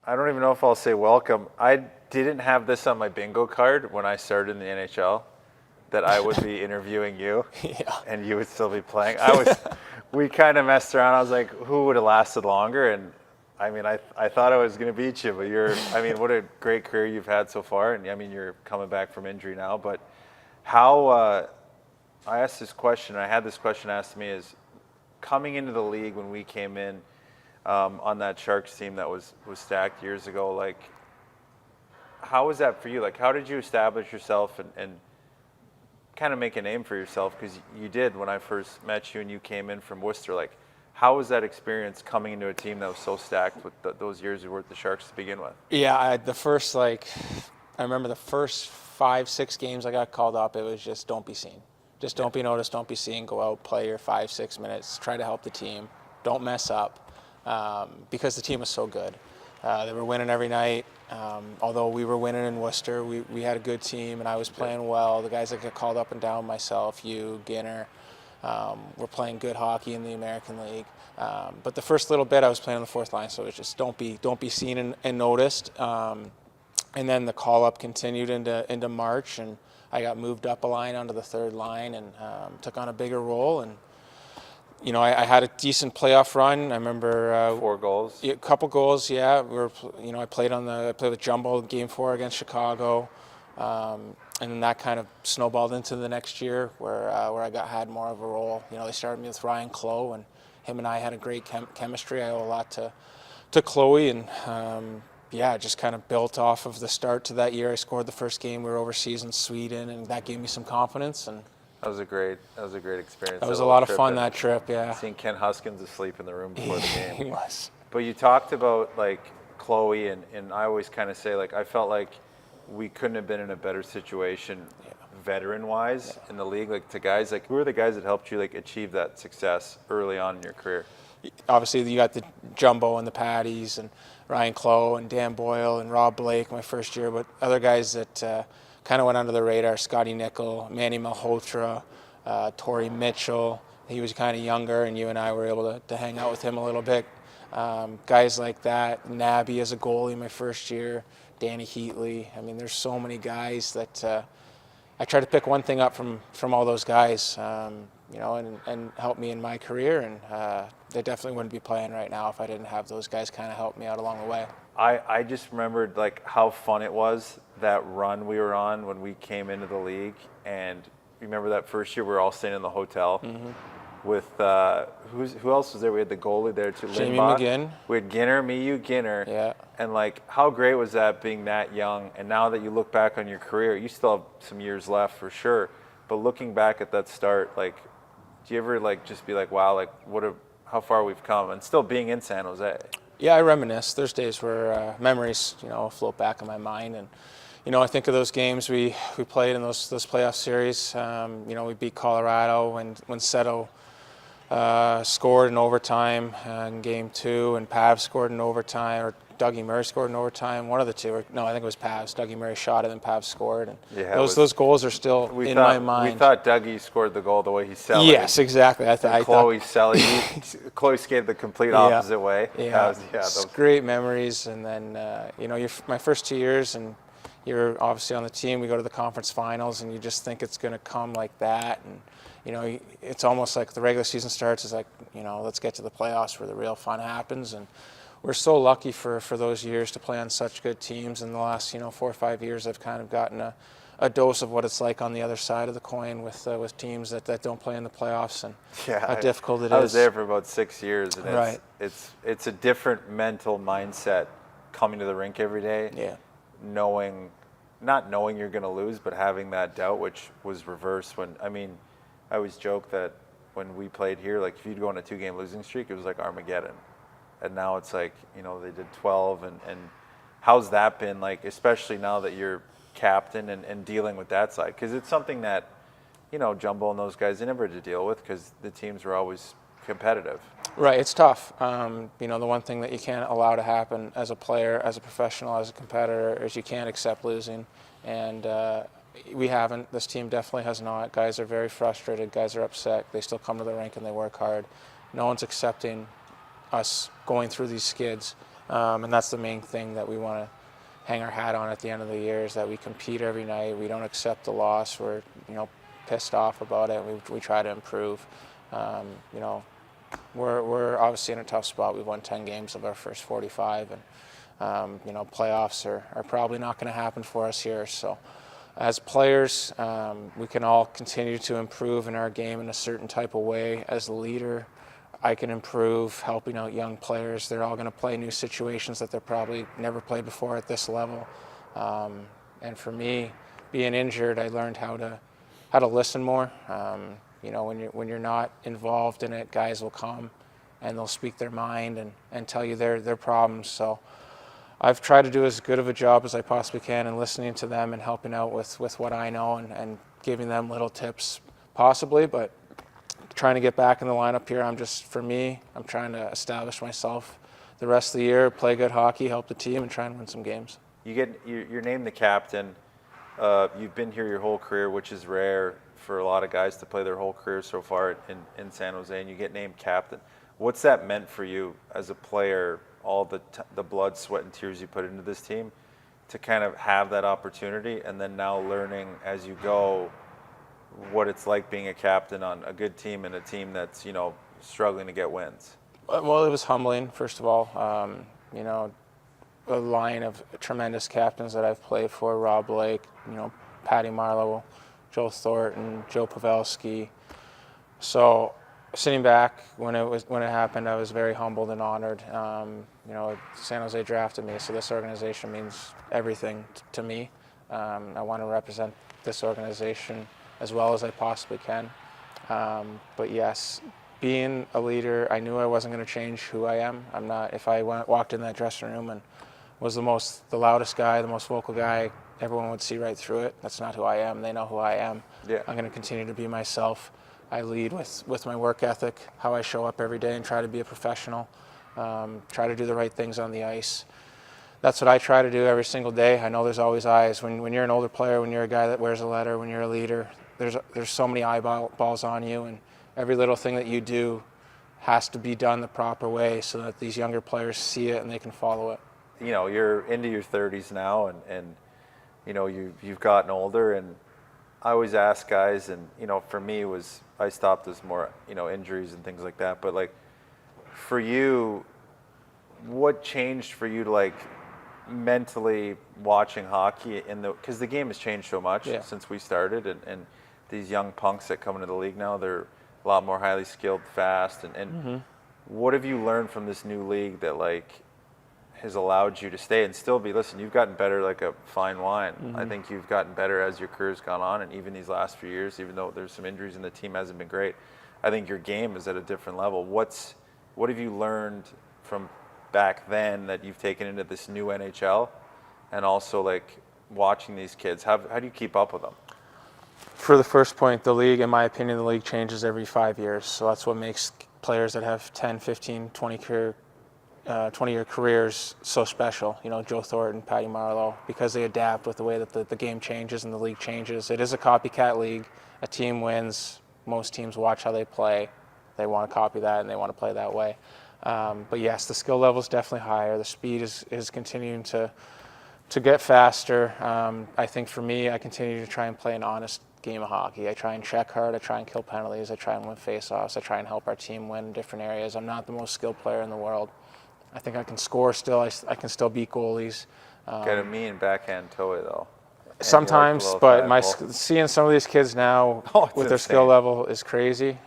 I don't even know if I'll say welcome. I didn't have this on my bingo card when I started in the NHL, that I would be interviewing you, and you would still be playing. We kind of messed around. I was like, who would have lasted longer? And I mean, I thought I was going to beat you, but what a great career you've had so far. And I mean, you're coming back from injury now. But how, I asked this question, I had this question asked to me, is coming into the league when we came in on that Sharks team that was stacked years ago, like, how was that for you? Like, how did you establish yourself and kind of make a name for yourself? Because you did when I first met you and you came in from Worcester. Like, how was that experience coming into a team that was so stacked with those years you were at the Sharks to begin with? Yeah, I remember the first 5-6 games I got called up, it was just don't be seen. Just don't be noticed, don't be seen, go out, play your 5-6 minutes, try to help the team, don't mess up, because the team was so good. They were winning every night. Although we were winning in Worcester, we had a good team, and I was playing well. The guys that got called up and down, myself, you, Ginner, were playing good hockey in the American League. But the first little bit, I was playing on the fourth line, so it was just don't be seen and noticed. And then the call-up continued into March, and I got moved up a line onto the third line and took on a bigger role. And you know, I had a decent playoff run. I remember 4 goals. A couple goals, yeah. I played with Jumbo Game 4 against Chicago, and then that kind of snowballed into the next year where I had more of a role. You know, they started me with Ryan Clough, and him and I had a great chemistry. I owe a lot to Chloe, and just kind of built off of the start to that year. I scored the first game. We were overseas in Sweden, and that gave me some confidence. And That was a great experience. That was a lot of fun, that trip, yeah. Seeing Ken Huskins asleep in the room before the game. He was. But you talked about, like, Chloe, and I always kind of say, like, I felt like we couldn't have been in a better situation veteran-wise in the league. Like, to guys, like, who are the guys that helped you, like, achieve that success early on in your career? Obviously, you got the Jumbo and the Patties and Ryan Clough and Dan Boyle and Rob Blake my first year, but other guys that kind of went under the radar, Scotty Nickel, Manny Malhotra, Torrey Mitchell. He was kind of younger, and you and I were able to hang out with him a little bit. Guys like that, Nabby as a goalie my first year, Danny Heatley. I mean, there's so many guys that I try to pick one thing up from all those guys, and help me in my career. And they definitely wouldn't be playing right now if I didn't have those guys kind of help me out along the way. I just remembered, like, how fun it was, that run we were on when we came into the league. And remember that first year we were all staying in the hotel with who else was there? We had the goalie there too, Jamie Lindbach. McGinn. We had Ginner, me, you, Ginner. Yeah. And, like, how great was that being that young? And now that you look back on your career, you still have some years left for sure. But looking back at that start, like, do you ever, like, just be like, wow, like, how far we've come, and still being in San Jose? Yeah, I reminisce. There's days where memories, float back in my mind, and I think of those games we played in those playoff series. We beat Colorado when Seto scored in overtime in Game 2, and Pav scored in overtime, or Dougie Murray scored in overtime. One of the two. No, I think it was Pav's. Dougie Murray shot it, and Pav scored. And those goals are still in my mind. We thought Dougie scored the goal the way he selling. Yes, exactly. Chloe skated the complete opposite way. Yeah, great memories. And then my first 2 years, and you're obviously on the team. We go to the conference finals, and you just think it's going to come like that. And it's almost like the regular season starts. It's like, let's get to the playoffs where the real fun happens. And we're so lucky for those years to play on such good teams. In the last 4 or 5 years, I've kind of gotten a dose of what it's like on the other side of the coin with teams that don't play in the playoffs, and how difficult it is. I was there for about 6 years, and it's a different mental mindset coming to the rink every day. Yeah. Not knowing you're going to lose, but having that doubt, which was reversed I always joke that when we played here, like, if you'd go on a 2-game losing streak, it was like Armageddon. And now it's like, they did 12, and how's that been, like, especially now that you're captain and dealing with that side? Because it's something that, Jumbo and those guys, they never had to deal with because the teams were always competitive. Right, it's tough. The one thing that you can't allow to happen as a player, as a professional, as a competitor, is you can't accept losing. And we haven't. This team definitely has not. Guys are very frustrated. Guys are upset. They still come to the rink and they work hard. No one's accepting us going through these skids And that's the main thing that we want to hang our hat on at the end of the year, is that we compete every night. We don't accept the loss. We're, pissed off about it. We try to improve. We're obviously in a tough spot. We've won 10 games of our first 45, and playoffs are probably not going to happen for us here. So as players, we can all continue to improve in our game in a certain type of way. As a leader, I can improve helping out young players. They're all going to play new situations that they're probably never played before at this level. And for me, being injured, I learned how to listen more. When you're not involved in it, guys will come and they'll speak their mind and tell you their problems. So I've tried to do as good of a job as I possibly can in listening to them and helping out with what I know and giving them little tips possibly, but trying to get back in the lineup here. I'm trying to establish myself the rest of the year, play good hockey, help the team, and try and win some games. You're named the captain. You've been here your whole career, which is rare for a lot of guys to play their whole career so far in San Jose, and you get named captain. What's that meant for you as a player, all the blood, sweat, and tears you put into this team, to kind of have that opportunity, and then now learning as you go what it's like being a captain on a good team and a team that's, struggling to get wins? Well, it was humbling, first of all. A line of tremendous captains that I've played for: Rob Blake, Patty Marleau, Joe Thornton, Joe Pavelski. So sitting back when it happened, I was very humbled and honored. San Jose drafted me, so this organization means everything to me. I want to represent this organization as well as I possibly can. But yes, being a leader, I knew I wasn't going to change who I am. I'm not. If I walked in that dressing room and was the loudest guy, the most vocal guy, everyone would see right through it. That's not who I am. They know who I am. Yeah. I'm going to continue to be myself. I lead with my work ethic, how I show up every day and try to be a professional, try to do the right things on the ice. That's what I try to do every single day. I know there's always eyes. When you're an older player, when you're a guy that wears a letter, when you're a leader, there's so many eyeballs on you, and every little thing that you do has to be done the proper way so that these younger players see it and they can follow it. You're into your 30s now, and you've gotten older, and I always ask guys, and for me I stopped as more injuries and things like that, but like for you, what changed for you to mentally watching hockey because the game has changed so much since we started, and these young punks that come into the league now, they're a lot more highly skilled, fast, and Mm-hmm. What have you learned from this new league that has allowed you to stay and still be? Listen, you've gotten better like a fine wine. Mm-hmm. I think you've gotten better as your career's gone on, and even these last few years, even though there's some injuries and the team hasn't been great, I think your game is at a different level. What have you learned from back then that you've taken into this new NHL, and also watching these kids? How do you keep up with them? For the first point, the league, in my opinion, the league changes every 5 years. So that's what makes players that have 10, 15, 20-year careers so special. Joe Thornton, Patty Marleau, because they adapt with the way that the game changes and the league changes. It is a copycat league. A team wins. Most teams watch how they play. They want to copy that and they want to play that way. But yes, the skill level is definitely higher. The speed is continuing to get faster. I think for me, I continue to try and play an honest game of hockey. I try and check hard. I try and kill penalties. I try and win faceoffs. I try and help our team win in different areas. I'm not the most skilled player in the world. I think I can score still. I can still beat goalies. Got a mean backhand toe though. And Sometimes, you but seeing some of these kids now with their skill level is crazy.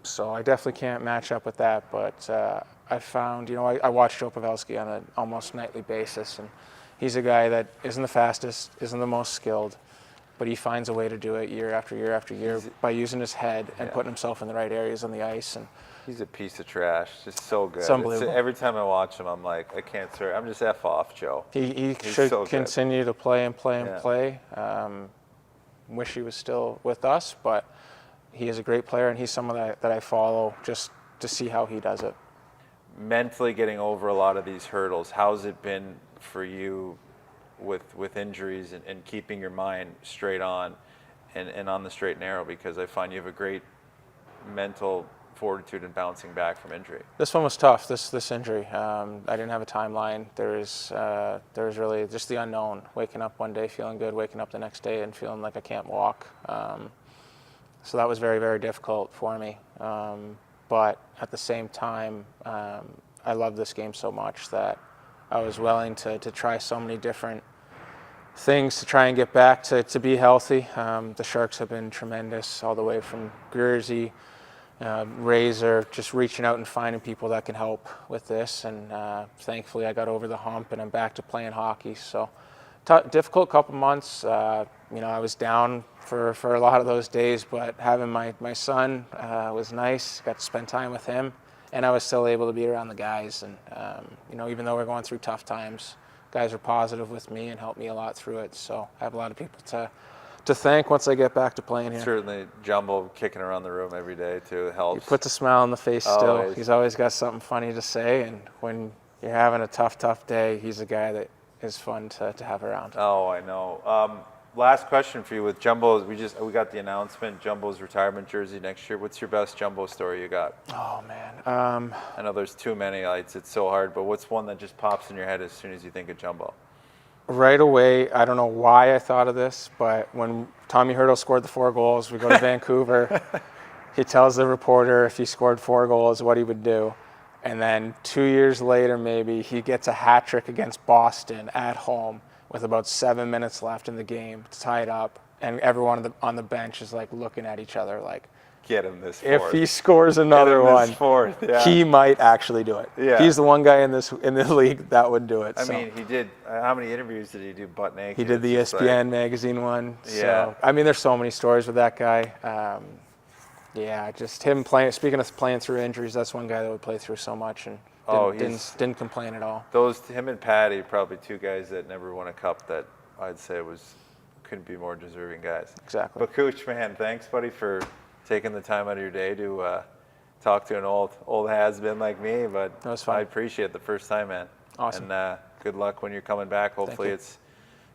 So I definitely can't match up with that. But I found, I watch Joe Pavelski on an almost nightly basis, and he's a guy that isn't the fastest, isn't the most skilled, but he finds a way to do it year after year after year by using his head and putting himself in the right areas on the ice. And he's a piece of trash. Just so good. It's unbelievable. Every time I watch him, I'm like, I can't swear. I'm just F off, Joe. He should so continue to play and play and play. Wish he was still with us, but he is a great player, and he's someone that I follow just to see how he does it. Mentally getting over a lot of these hurdles, how's it been for you with injuries and keeping your mind straight on and on the straight and narrow? Because I find you have a great mental fortitude in bouncing back from injury? This one was tough. This injury. I didn't have a timeline. There was really just the unknown. Waking up one day feeling good, waking up the next day and feeling like I can't walk. So that was very, very difficult for me. But at the same time, I love this game so much that I was willing to try so many different things to try and get back to be healthy. The Sharks have been tremendous all the way from Jersey, Razor, just reaching out and finding people that can help with this. And thankfully I got over the hump and I'm back to playing hockey. So difficult couple months. I was down for a lot of those days, but having my son was nice. Got to spend time with him, and I was still able to be around the guys. And even though we're going through tough times, guys are positive with me and helped me a lot through it. So I have a lot of people to thank once I get back to playing here. Certainly, Jumbo kicking around the room every day too helps. He puts a smile on the face still. He's always got something funny to say, and when you're having a tough day, he's a guy that is fun to have around. Oh, I know. Last question for you with Jumbo. We got the announcement, Jumbo's retirement jersey next year. What's your best Jumbo story you got? Oh man. I know there's too many. It's so hard, but what's one that just pops in your head as soon as you think of Jumbo? Right away, I don't know why I thought of this, but when Tommy Hurdle scored the 4 goals, we go to Vancouver. He tells the reporter if he scored 4 goals, what he would do. And then 2 years later, maybe, he gets a hat trick against Boston at home with about 7 minutes left in the game to tie it up. And everyone on the bench is like looking at each other like, get him this fourth. If he scores another one, fourth, yeah. He might actually do it. Yeah. He's the one guy in the league that would do it. I mean, he did. How many interviews did he do butt naked? He did the ESPN magazine one. Yeah. So, I mean, there's so many stories with that guy. Yeah, just him playing. Speaking of playing through injuries, that's one guy that would play through so much and didn't complain at all. Him and Patty, probably 2 guys that never won a cup that I'd say couldn't be more deserving guys. Exactly. But Couch, man, thanks, buddy, for taking the time out of your day to talk to an old has-been like me. But that was fun. I appreciate the first time, man. Awesome. And good luck when you're coming back. Hopefully it's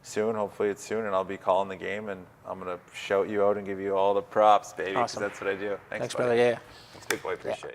soon. And I'll be calling the game, and I'm going to shout you out and give you all the props, baby, because Awesome. that's what I do. Thanks buddy. brother. Yeah. Thanks, big boy. Appreciate it.